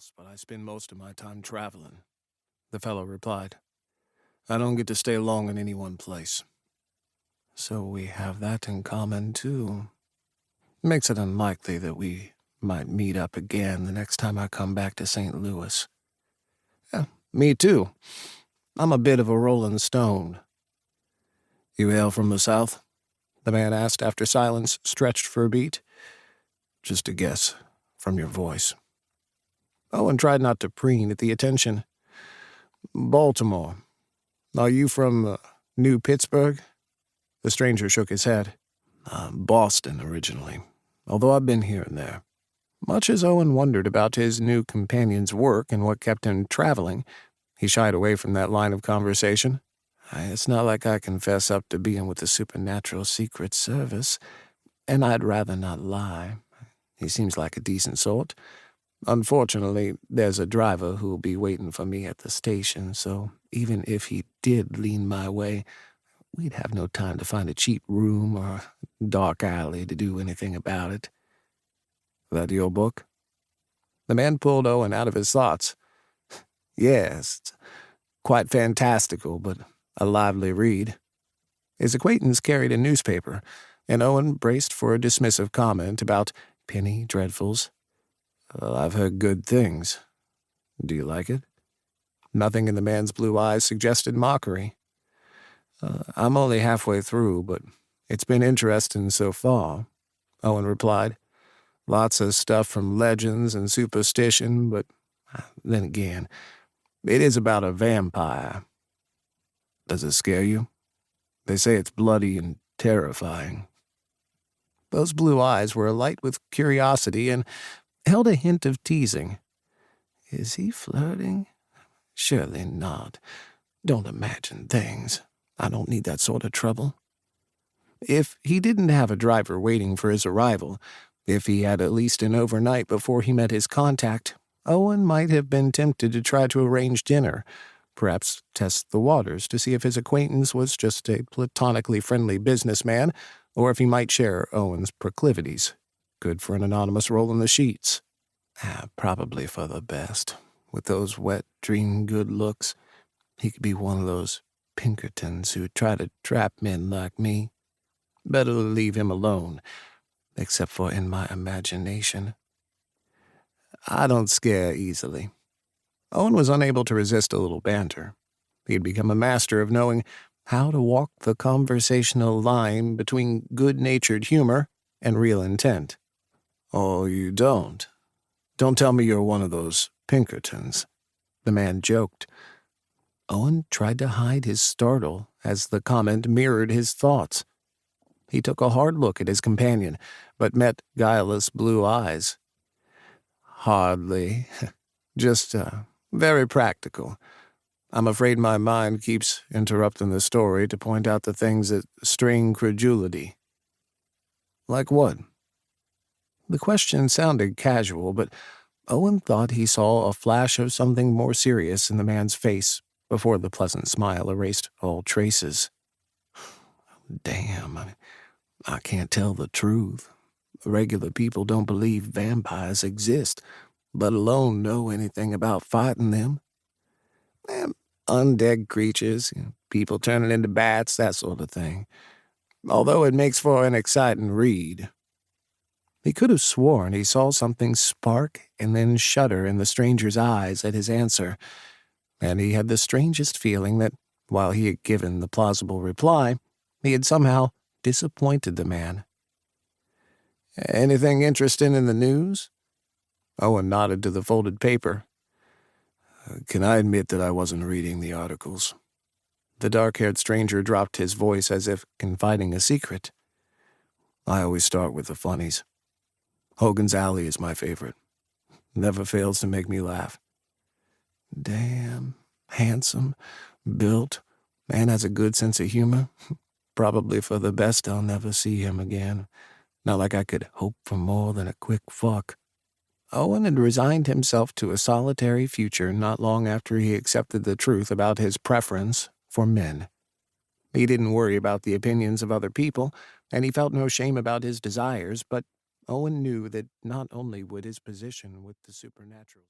house, but I spend most of my time traveling, the fellow replied. I don't get to stay long in any one place. So we have that in common, too. Makes it unlikely that we might meet up again the next time I come back to St. Louis. Yeah, me too. I'm a bit of a rolling stone. You hail from the south? The man asked after silence stretched for a beat. Just a guess, from your voice. Owen tried not to preen at the attention. Baltimore. Are you from New Pittsburgh? The stranger shook his head. Boston, originally, although I've been here and there. Much as Owen wondered about his new companion's work and what kept him traveling, he shied away from that line of conversation. It's not like I confess up to being with the Supernatural Secret Service, and I'd rather not lie. He seems like a decent sort. Unfortunately, there's a driver who'll be waiting for me at the station, so even if he did lean my way, we'd have no time to find a cheap room or dark alley to do anything about it. That your book? The man pulled Owen out of his thoughts. Yes, it's quite fantastical, but a lively read. His acquaintance carried a newspaper, and Owen braced for a dismissive comment about penny dreadfuls. Well, I've heard good things. Do you like it? Nothing in the man's blue eyes suggested mockery. I'm only halfway through, but it's been interesting so far, Owen replied. Lots of stuff from legends and superstition, but then again, it is about a vampire. Does it scare you? They say it's bloody and terrifying. Those blue eyes were alight with curiosity and held a hint of teasing. Is he flirting? Surely not. Don't imagine things. I don't need that sort of trouble. If he didn't have a driver waiting for his arrival, if he had at least an overnight before he met his contact, Owen might have been tempted to try to arrange dinner, perhaps test the waters to see if his acquaintance was just a platonically friendly businessman, or if he might share Owen's proclivities. Good for an anonymous roll in the sheets. Probably for the best. With those wet, dream good looks, he could be one of those Pinkertons who try to trap men like me. Better leave him alone, except for in my imagination. I don't scare easily. Owen was unable to resist a little banter. He had become a master of knowing how to walk the conversational line between good-natured humor and real intent. Oh, you don't? Don't tell me you're one of those Pinkertons, the man joked. Owen tried to hide his startle as the comment mirrored his thoughts. He took a hard look at his companion, but met guileless blue eyes. Hardly. Just, very practical. I'm afraid my mind keeps interrupting the story to point out the things that strain credulity. Like what? The question sounded casual, but Owen thought he saw a flash of something more serious in the man's face before the pleasant smile erased all traces. Damn, I can't tell the truth. Regular people don't believe vampires exist, let alone know anything about fighting them. Undead creatures, people turning into bats, that sort of thing. Although it makes for an exciting read. He could have sworn he saw something spark and then shudder in the stranger's eyes at his answer, and he had the strangest feeling that, while he had given the plausible reply, he had somehow disappointed the man. Anything interesting in the news? Owen nodded to the folded paper. Can I admit that I wasn't reading the articles? The dark-haired stranger dropped his voice as if confiding a secret. I always start with the funnies. Hogan's Alley is my favorite. Never fails to make me laugh. Damn, handsome, built, man has a good sense of humor. Probably for the best I'll never see him again. Not like I could hope for more than a quick fuck. Owen had resigned himself to a solitary future not long after he accepted the truth about his preference for men. He didn't worry about the opinions of other people, and he felt no shame about his desires, but Owen knew that not only would his position with the supernatural